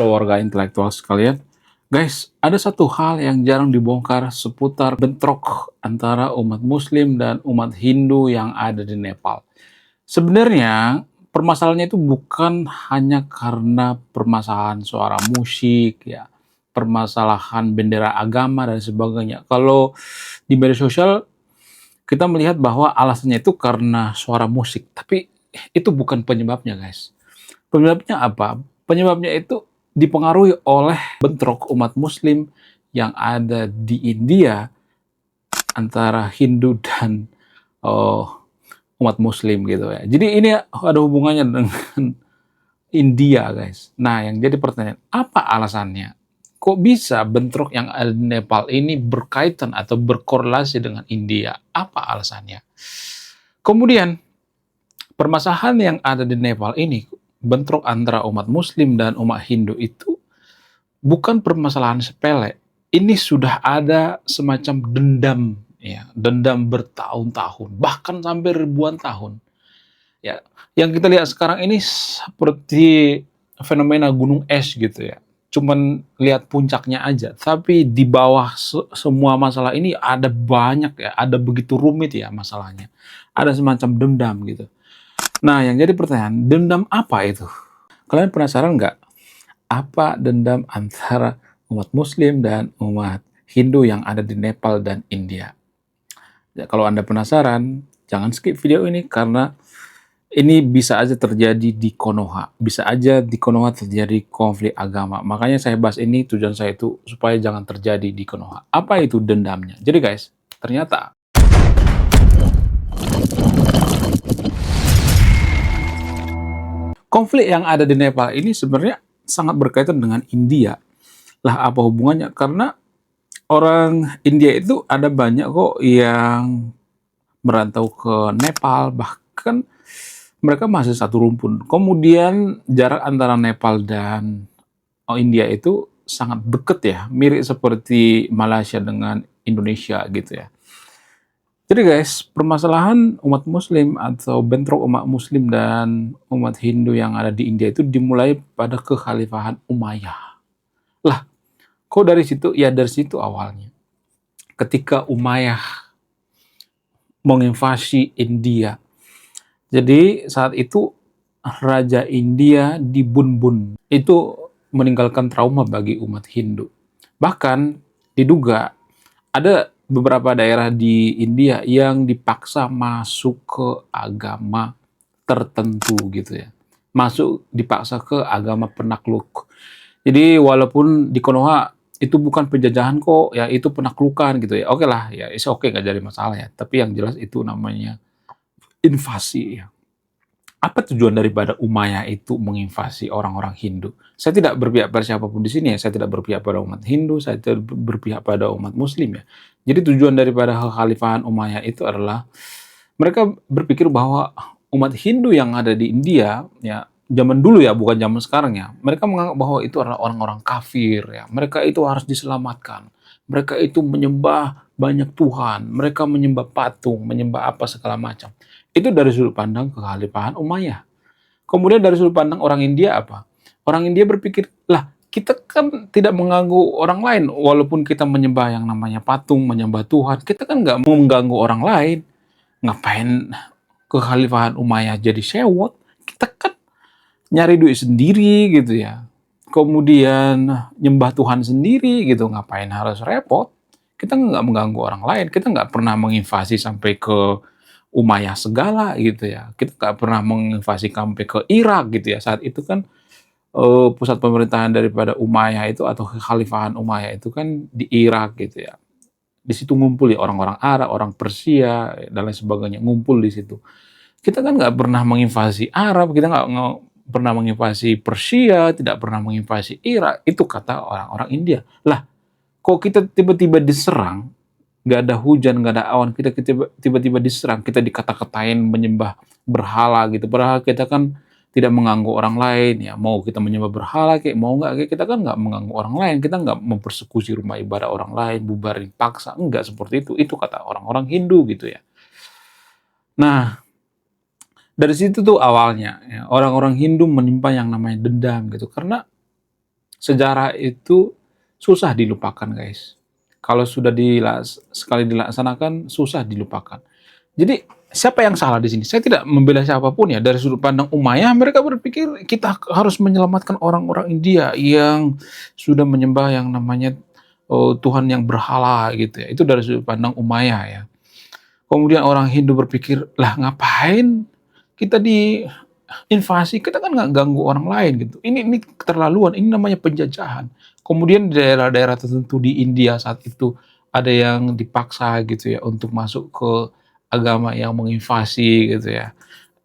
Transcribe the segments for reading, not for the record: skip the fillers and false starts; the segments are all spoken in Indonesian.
Halo warga intelektual sekalian. Guys, ada satu hal yang jarang dibongkar seputar bentrok antara umat Muslim dan umat Hindu yang ada di Nepal. Sebenarnya, permasalahannya itu bukan hanya karena permasalahan suara musik, ya, permasalahan bendera agama dan sebagainya. Kalau di media sosial kita melihat bahwa alasannya itu karena suara musik, tapi itu bukan penyebabnya, guys. Penyebabnya apa? Penyebabnya itu dipengaruhi oleh bentrok umat Muslim yang ada di India antara Hindu dan uh, umat Muslim gitu ya. Jadi ini ada hubungannya dengan India, guys. Nah, yang jadi pertanyaan, apa alasannya? Kok bisa bentrok yang ada di Nepal ini berkaitan atau berkorelasi dengan India? Apa alasannya? Kemudian, permasalahan yang ada di Nepal ini, bentrok antara umat Muslim dan umat Hindu itu bukan permasalahan sepele. Ini sudah ada semacam dendam, ya, dendam bertahun-tahun, bahkan sampai ribuan tahun. Ya, yang kita lihat sekarang ini seperti fenomena gunung es gitu ya. Cuman lihat puncaknya aja, tapi di bawah semua masalah ini ada banyak ya, ada begitu rumit ya masalahnya. Ada semacam dendam gitu. Nah, yang jadi pertanyaan, dendam apa itu? Kalian penasaran nggak? Apa dendam antara umat Muslim dan umat Hindu yang ada di Nepal dan India? Ya, kalau Anda penasaran, jangan skip video ini karena ini bisa aja terjadi di Konoha. Bisa aja di Konoha terjadi konflik agama. Makanya saya bahas ini, tujuan saya itu supaya jangan terjadi di Konoha. Apa itu dendamnya? Jadi guys, ternyata konflik yang ada di Nepal ini sebenarnya sangat berkaitan dengan India. Lah apa hubungannya? Karena orang India itu ada banyak kok yang merantau ke Nepal, bahkan mereka masih satu rumpun. Kemudian jarak antara Nepal dan India itu sangat dekat ya, mirip seperti Malaysia dengan Indonesia gitu ya. Jadi guys, permasalahan umat Muslim atau bentrok umat Muslim dan umat Hindu yang ada di India itu dimulai pada kekhalifahan Umayyah. Lah, kok dari situ? Ya dari situ awalnya. Ketika Umayyah menginvasi India. Jadi saat itu Raja India di Bun itu meninggalkan trauma bagi umat Hindu. Bahkan diduga ada beberapa daerah di India yang dipaksa masuk ke agama tertentu gitu ya. Masuk dipaksa ke agama penakluk. Jadi walaupun di Konoha itu bukan penjajahan kok, ya itu penaklukan gitu ya. Oke lah, ya oke nggak jadi masalah ya. Tapi yang jelas itu namanya invasi ya. Apa tujuan daripada Umayyah itu menginvasi orang-orang Hindu? Saya tidak berpihak pada siapapun di sini ya. Saya tidak berpihak pada umat Hindu, saya tidak berpihak pada umat Muslim ya. Jadi tujuan daripada kekhalifahan Umayyah itu adalah mereka berpikir bahwa umat Hindu yang ada di India ya, zaman dulu ya, bukan zaman sekarang ya. Mereka menganggap bahwa itu adalah orang-orang kafir ya. Mereka itu harus diselamatkan. Mereka itu menyembah banyak Tuhan, mereka menyembah patung, menyembah apa segala macam. Itu dari sudut pandang kekhalifahan Umayyah. Kemudian dari sudut pandang orang India apa? Orang India berpikir, lah kita kan tidak mengganggu orang lain, walaupun kita menyembah yang namanya patung, menyembah Tuhan, kita kan nggak mau mengganggu orang lain. Ngapain kekhalifahan Umayyah jadi sewot? Kita kan nyari duit sendiri gitu ya. Kemudian nyembah Tuhan sendiri gitu, ngapain harus repot? Kita nggak mengganggu orang lain, kita nggak pernah menginvasi sampai ke Umayyah segala gitu ya. Kita nggak pernah menginvasi sampai ke Irak gitu ya. Saat itu kan pusat pemerintahan daripada Umayyah itu atau kekhalifahan Umayyah itu kan di Irak gitu ya. Di situ ngumpul ya orang-orang Arab, orang Persia dan lain sebagainya ngumpul di situ. Kita kan nggak pernah menginvasi Arab, kita nggak pernah menginvasi Persia, tidak pernah menginvasi Irak. Itu kata orang-orang India. Lah, kok kita tiba-tiba diserang, nggak ada hujan, nggak ada awan, kita tiba-tiba diserang, kita dikata-katain menyembah berhala gitu. Padahal kita kan tidak mengganggu orang lain ya. Mau kita menyembah berhala kayak mau nggak kayak kita kan nggak mengganggu orang lain, kita nggak mempersekusi rumah ibadah orang lain, bubarin paksa, enggak seperti itu. Itu kata orang-orang Hindu gitu ya. Nah, dari situ tuh awalnya ya, orang-orang Hindu menyimpan yang namanya dendam gitu karena sejarah itu susah dilupakan, guys. Kalau sudah sekali dilaksanakan, susah dilupakan. Jadi siapa yang salah di sini? Saya tidak membela siapapun ya. Dari sudut pandang Umayyah, mereka berpikir kita harus menyelamatkan orang-orang India yang sudah menyembah yang namanya Tuhan yang berhala gitu ya. Itu dari sudut pandang Umayyah ya. Kemudian orang Hindu berpikir, lah ngapain kita diinvasi? Kita kan nggak ganggu orang lain gitu. Ini keterlaluan. Ini namanya penjajahan. Kemudian di daerah-daerah tertentu di India saat itu ada yang dipaksa gitu ya untuk masuk ke agama yang menginvasi gitu ya,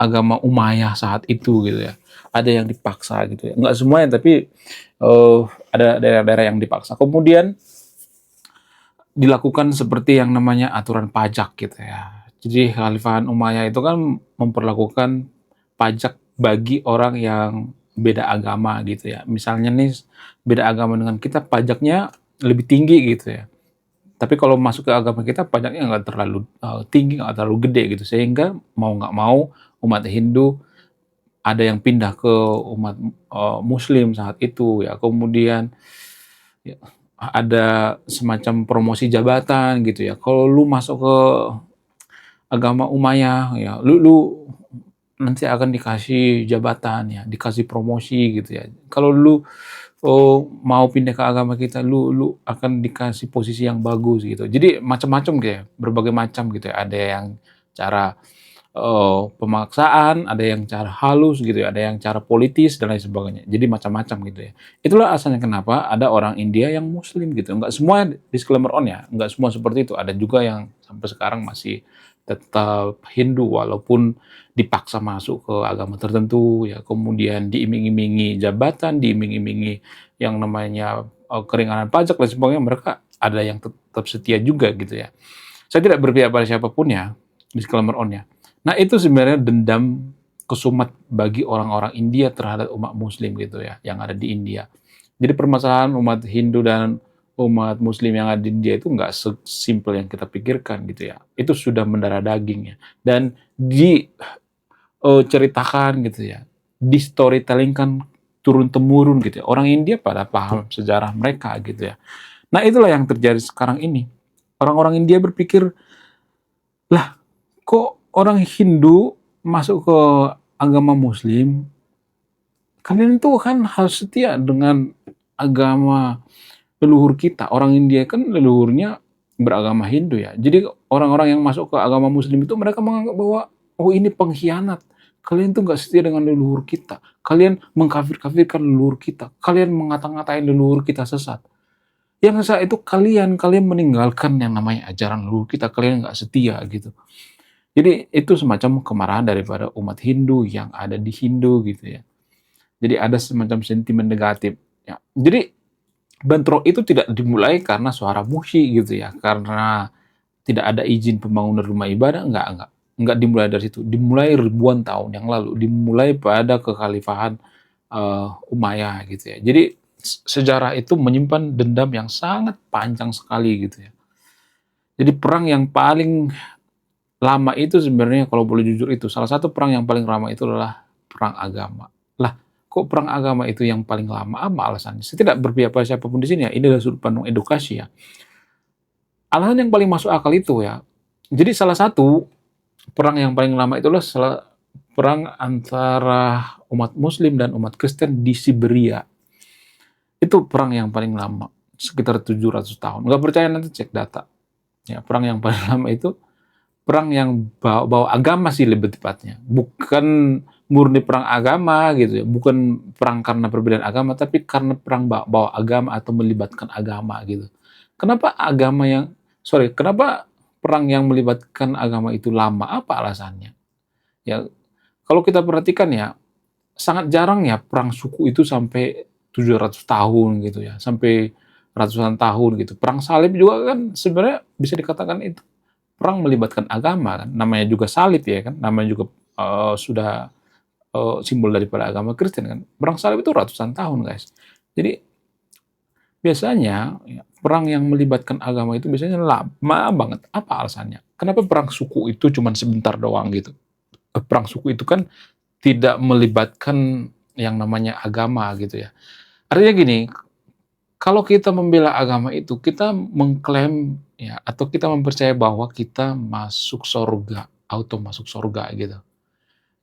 agama Umayyah saat itu gitu ya. Ada yang dipaksa gitu ya. Nggak semuanya tapi ada daerah-daerah yang dipaksa. Kemudian dilakukan seperti yang namanya aturan pajak gitu ya. Jadi Khalifah Umayyah itu kan memperlakukan pajak bagi orang yang beda agama gitu ya. Misalnya nih beda agama dengan kita pajaknya lebih tinggi gitu ya. Tapi kalau masuk ke agama kita pajaknya nggak terlalu tinggi, nggak terlalu gede gitu. Sehingga mau nggak mau umat Hindu ada yang pindah ke umat Muslim saat itu ya. Kemudian ya, ada semacam promosi jabatan gitu ya. Kalau lu masuk ke agama Umayyah ya, lu nanti akan dikasih jabatan ya, dikasih promosi gitu ya. Kalau lu mau pindah ke agama kita, lu akan dikasih posisi yang bagus gitu. Jadi macam-macam gitu ya, berbagai macam gitu ya. Ada yang cara pemaksaan, ada yang cara halus gitu ya, ada yang cara politis dan lain sebagainya. Jadi macam-macam gitu ya. Itulah asalnya kenapa ada orang India yang Muslim gitu. Enggak semua, disclaimer on ya, enggak semua seperti itu. Ada juga yang sampai sekarang masih tetap Hindu walaupun dipaksa masuk ke agama tertentu ya, kemudian diiming-imingi jabatan, diiming-imingi yang namanya keringanan pajak dan sebagainya, mereka ada yang tetap setia juga gitu ya. Saya tidak berpihak pada siapapun ya, disclaimer on ya. Nah itu sebenarnya dendam kesumat bagi orang-orang India terhadap umat Muslim gitu ya, yang ada di India. Jadi permasalahan umat Hindu dan umat Muslim yang ada di India itu nggak sesimpel yang kita pikirkan gitu ya. Itu sudah mendarah daging ya. Dan diceritakan gitu ya, di storytellingkan turun-temurun gitu ya. Orang India pada paham sejarah mereka gitu ya. Nah itulah yang terjadi sekarang ini. Orang-orang India berpikir, lah kok orang Hindu masuk ke agama Muslim, kalian tuh kan harus setia dengan agama leluhur kita. Orang India kan leluhurnya beragama Hindu ya. Jadi orang-orang yang masuk ke agama Muslim itu mereka menganggap bahwa oh ini pengkhianat. Kalian tuh nggak setia dengan leluhur kita. Kalian mengkafir-kafirkan leluhur kita. Kalian mengata-ngatain leluhur kita sesat. Yang saat itu kalian meninggalkan yang namanya ajaran leluhur kita. Kalian nggak setia gitu. Jadi itu semacam kemarahan daripada umat Hindu yang ada di Hindu gitu ya. Jadi ada semacam sentimen negatif. Ya. Jadi bentrok itu tidak dimulai karena suara musyik gitu ya, karena tidak ada izin pembangunan rumah ibadah, enggak dimulai dari situ. Dimulai ribuan tahun yang lalu, dimulai pada kekhalifahan Umayyah gitu ya. Jadi sejarah itu menyimpan dendam yang sangat panjang sekali gitu ya. Jadi perang yang paling lama itu sebenarnya kalau boleh jujur itu, salah satu perang yang paling lama itu adalah perang agama. Lah, kok perang agama itu yang paling lama? Apa alasannya? Saya tidak berpihak pada siapapun di sini ya, ini adalah sudut pandang edukasi ya. Alasan yang paling masuk akal itu ya, jadi salah satu perang yang paling lama itu adalah perang antara umat Muslim dan umat Kristen di Siberia. Itu perang yang paling lama, sekitar 700 tahun. Nggak percaya nanti cek data. Ya, perang yang paling lama itu perang yang bawa agama sih lebih tepatnya. Bukan murni perang agama gitu ya. Bukan perang karena perbedaan agama, tapi karena perang bawa agama atau melibatkan agama gitu. Kenapa kenapa perang yang melibatkan agama itu lama? Apa alasannya? Ya, kalau kita perhatikan ya, sangat jarang ya perang suku itu sampai 700 tahun gitu ya. Sampai ratusan tahun gitu. Perang salib juga kan sebenarnya bisa dikatakan itu perang melibatkan agama kan, namanya juga salib ya kan, namanya juga sudah simbol daripada agama Kristen kan. Perang salib itu ratusan tahun guys. Jadi biasanya ya, perang yang melibatkan agama itu biasanya lama banget. Apa alasannya? Kenapa perang suku itu cuma sebentar doang gitu? Perang suku itu kan tidak melibatkan yang namanya agama gitu ya. Artinya gini, kalau kita membela agama itu, kita mengklaim ya atau kita mempercayai bahwa kita masuk surga, auto masuk surga gitu.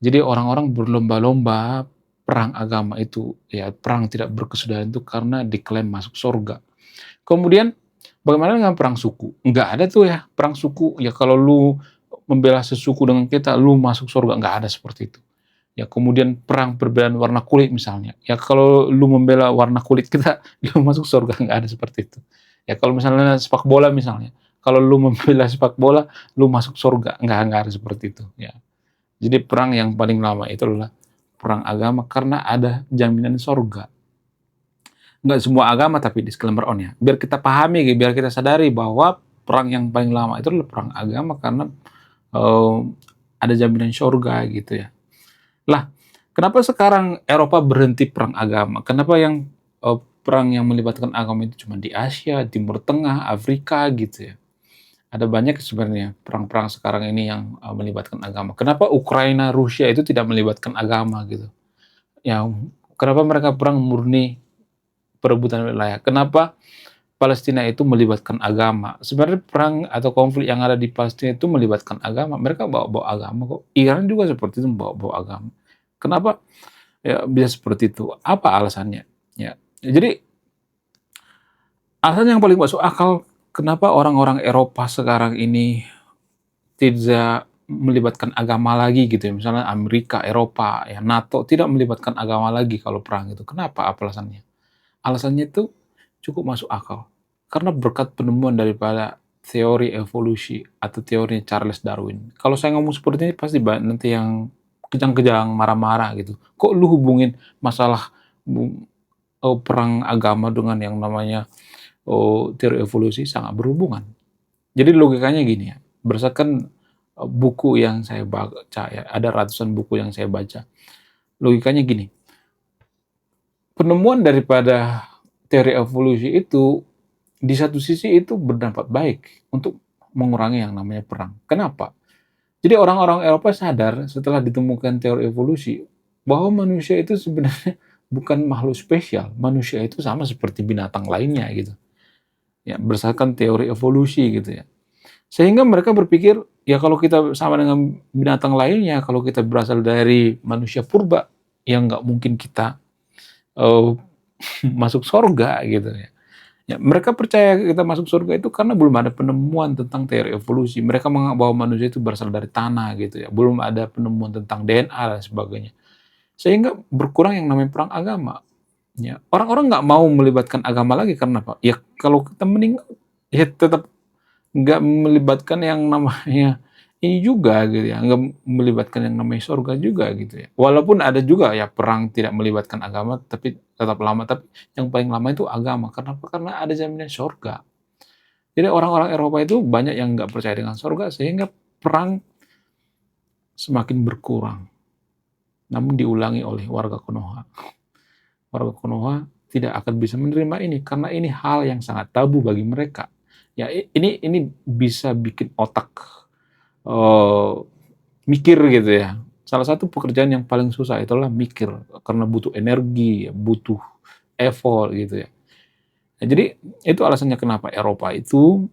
Jadi orang-orang berlomba-lomba perang agama itu, ya perang tidak berkesudahan itu karena diklaim masuk surga. Kemudian bagaimana dengan perang suku? Nggak ada tuh ya perang suku. Ya kalau lu membela sesuku dengan kita, lu masuk surga. Nggak ada seperti itu. Ya kemudian perang perbedaan warna kulit misalnya. Ya kalau lu membela warna kulit kita, lu masuk surga. Nggak ada seperti itu. Ya kalau misalnya sepak bola misalnya. Kalau lu membela sepak bola, lu masuk surga. Nggak ada seperti itu. Ya. Jadi perang yang paling lama itu adalah perang agama karena ada jaminan surga. Nggak semua agama tapi disclaimer on ya. Biar kita pahami, biar kita sadari bahwa perang yang paling lama itu adalah perang agama karena uh, ada jaminan surga gitu ya. Lah, kenapa sekarang Eropa berhenti perang agama? Kenapa yang perang yang melibatkan agama itu cuma di Asia, Timur Tengah, Afrika gitu ya? Ada banyak sebenarnya perang-perang sekarang ini yang melibatkan agama. Kenapa Ukraina, Rusia itu tidak melibatkan agama gitu? Ya, kenapa mereka perang murni perebutan wilayah? Kenapa Palestina itu melibatkan agama? Sebenarnya perang atau konflik yang ada di Palestina itu melibatkan agama. Mereka bawa-bawa agama kok. Iran juga seperti itu bawa-bawa agama. Kenapa ya bisa seperti itu? Apa alasannya? Ya, jadi alasan yang paling masuk akal kenapa orang-orang Eropa sekarang ini tidak melibatkan agama lagi gitu ya. Misalnya Amerika, Eropa, ya NATO tidak melibatkan agama lagi kalau perang itu. Kenapa? Apa alasannya? Alasannya itu cukup masuk akal. Karena berkat penemuan daripada teori evolusi atau teori Charles Darwin. Kalau saya ngomong seperti ini pasti nanti yang kejang-kejang marah-marah gitu. Kok lu hubungin masalah perang agama dengan yang namanya teori evolusi? Sangat berhubungan. Jadi logikanya gini ya, berdasarkan buku yang saya baca ya, ada ratusan buku yang saya baca. Logikanya gini, penemuan daripada teori evolusi itu di satu sisi itu berdampak baik untuk mengurangi yang namanya perang. Kenapa? Jadi orang-orang Eropa sadar setelah ditemukan teori evolusi bahwa manusia itu sebenarnya bukan makhluk spesial. Manusia itu sama seperti binatang lainnya gitu. Ya, berdasarkan teori evolusi gitu ya. Sehingga mereka berpikir, ya kalau kita sama dengan binatang lainnya, kalau kita berasal dari manusia purba, ya nggak mungkin kita uh, masuk surga gitu ya. Ya, mereka percaya kita masuk surga itu karena belum ada penemuan tentang teori evolusi. Mereka menganggap bahwa manusia itu berasal dari tanah gitu ya. Belum ada penemuan tentang DNA dan sebagainya. Sehingga berkurang yang namanya perang agama. Ya, orang-orang nggak mau melibatkan agama lagi karena apa? Ya kalau kita meninggal, ya tetap nggak melibatkan yang namanya ini juga gitu ya, nggak melibatkan yang namanya surga juga gitu ya. Walaupun ada juga ya perang tidak melibatkan agama, tapi tetap lama. Tapi yang paling lama itu agama. Kenapa? Karena ada jaminan surga. Jadi orang-orang Eropa itu banyak yang nggak percaya dengan surga sehingga perang semakin berkurang. Namun diulangi oleh warga Konoha. Warga Konoha tidak akan bisa menerima ini karena ini hal yang sangat tabu bagi mereka. Ya ini bisa bikin otak mikir gitu ya. Salah satu pekerjaan yang paling susah itulah mikir karena butuh energi, butuh effort gitu ya. Nah, jadi itu alasannya kenapa Eropa itu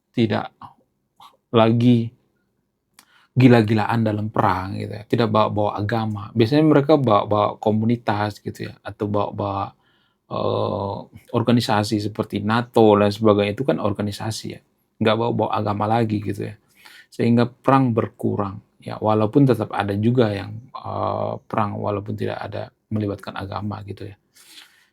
tidak lagi gila-gilaan dalam perang gitu ya, tidak bawa-bawa agama. Biasanya mereka bawa-bawa komunitas gitu ya, atau bawa-bawa organisasi seperti NATO dan sebagainya, itu kan organisasi ya, nggak bawa-bawa agama lagi gitu ya. Sehingga perang berkurang ya, walaupun tetap ada juga yang perang walaupun tidak ada melibatkan agama gitu ya.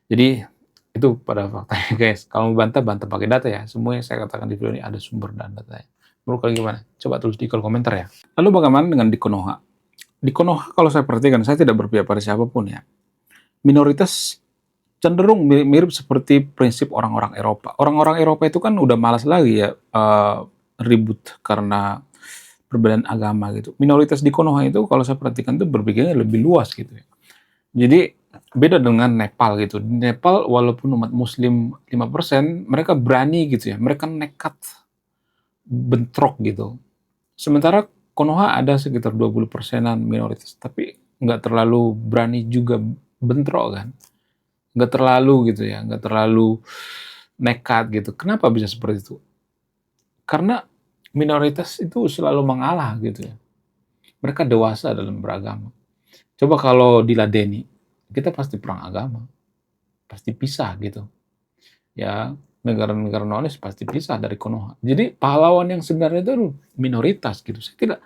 Jadi itu pada faktanya guys. Kalau mau bantah pakai data ya. Semua yang saya katakan di video ini ada sumber dan datanya. Menurut kalian gimana? Coba tulis di kolom komentar ya. Lalu bagaimana dengan di Konoha? Di Konoha kalau saya perhatikan, saya tidak berpihak pada siapapun ya. Minoritas cenderung mirip seperti prinsip orang-orang Eropa. Orang-orang Eropa itu kan udah malas lagi ya ribut karena perbedaan agama gitu. Minoritas di Konoha itu kalau saya perhatikan itu berpikirnya lebih luas gitu ya. Jadi beda dengan Nepal gitu. Di Nepal walaupun umat muslim 5%, mereka berani gitu ya. Mereka nekat bentrok gitu. Sementara Konoha ada sekitar 20%-an minoritas, tapi nggak terlalu berani juga bentrok kan. nggak terlalu gitu ya, nggak terlalu nekat gitu. Kenapa bisa seperti itu? Karena minoritas itu selalu mengalah gitu ya. Mereka dewasa dalam beragama. Coba kalau diladeni, kita pasti perang agama, pasti pisah gitu. Ya, negara-negara nonis pasti pisah dari Konoha. Jadi pahlawan yang sebenarnya itu minoritas gitu. Saya tidak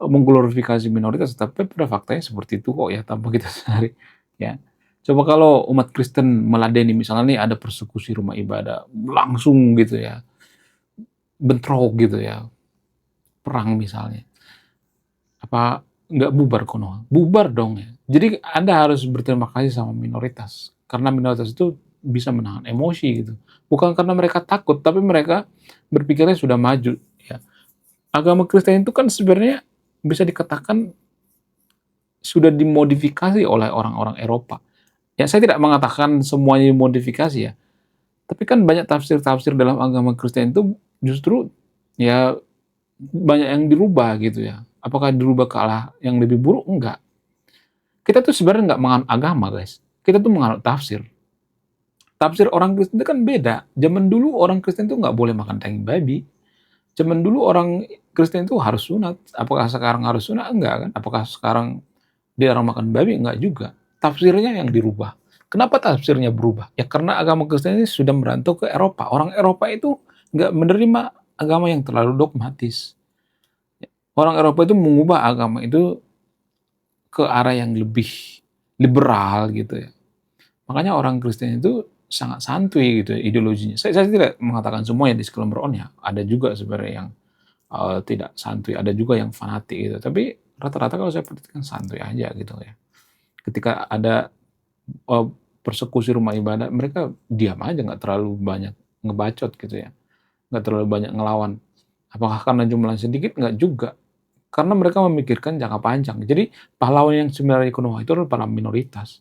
mengglorifikasi minoritas, tapi pada faktanya seperti itu kok ya, tanpa kita sadari. Ya, coba kalau umat Kristen meladeni, misalnya nih ada persekusi rumah ibadah, langsung gitu ya, bentrok gitu ya, perang misalnya. Apa nggak bubar Konoha? Bubar dong ya. Jadi Anda harus berterima kasih sama minoritas, karena minoritas itu bisa menahan emosi gitu. Bukan karena mereka takut, tapi mereka berpikirnya sudah maju. Ya. Agama Kristen itu kan sebenarnya bisa dikatakan sudah dimodifikasi oleh orang-orang Eropa. Ya, saya tidak mengatakan semuanya dimodifikasi ya, tapi kan banyak tafsir-tafsir dalam agama Kristen itu justru ya banyak yang dirubah gitu ya. Apakah dirubah ke arah yang lebih buruk? Enggak. Kita tuh sebenarnya nggak menganut agama, guys. Kita tuh menganut tafsir. Tafsir orang Kristen itu kan beda. Zaman dulu orang Kristen itu nggak boleh makan daging babi. Zaman dulu orang Kristen itu harus sunat. Apakah sekarang harus sunat? Enggak kan? Apakah sekarang dilarang makan babi? Enggak juga. Tafsirnya yang dirubah. Kenapa tafsirnya berubah? Ya karena agama Kristen ini sudah merantau ke Eropa. Orang Eropa itu nggak menerima agama yang terlalu dogmatis. Orang Eropa itu mengubah agama itu ke arah yang lebih liberal gitu ya. Makanya orang Kristen itu sangat santuy gitu ya, ideologinya. Saya tidak mengatakan semuanya di sekelumbar on ya. Ada juga sebenarnya yang tidak santuy, ada juga yang fanatik gitu. Tapi rata-rata kalau saya perhatikan santuy aja gitu ya. Ketika ada persekusi rumah ibadah, mereka diam aja, nggak terlalu banyak ngebacot gitu ya. Nggak terlalu banyak ngelawan. Apakah karena jumlahnya sedikit? Nggak juga. Karena mereka memikirkan jangka panjang. Jadi pahlawan yang sebenarnya Konoha itu adalah para minoritas.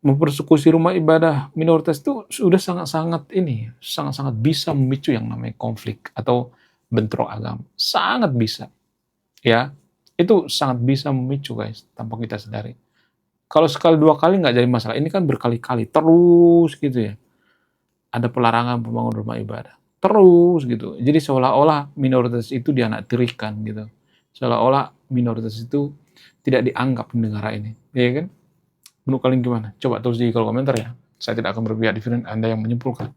Mempersekusi rumah ibadah minoritas itu sudah sangat-sangat ini, sangat-sangat bisa memicu yang namanya konflik atau bentrok agama. Sangat bisa. Ya, itu sangat bisa memicu guys, tanpa kita sadari. Kalau sekali dua kali nggak jadi masalah, ini kan berkali-kali terus gitu ya. Ada pelarangan pembangunan rumah ibadah. Terus gitu. Jadi seolah-olah minoritas itu dianaktirikan gitu. Seolah-olah minoritas itu tidak dianggap di negara ini. Ya kan? Menurut kalian gimana? Coba tulis di kolom komentar ya. Saya tidak akan berpihak di Anda yang menyimpulkan.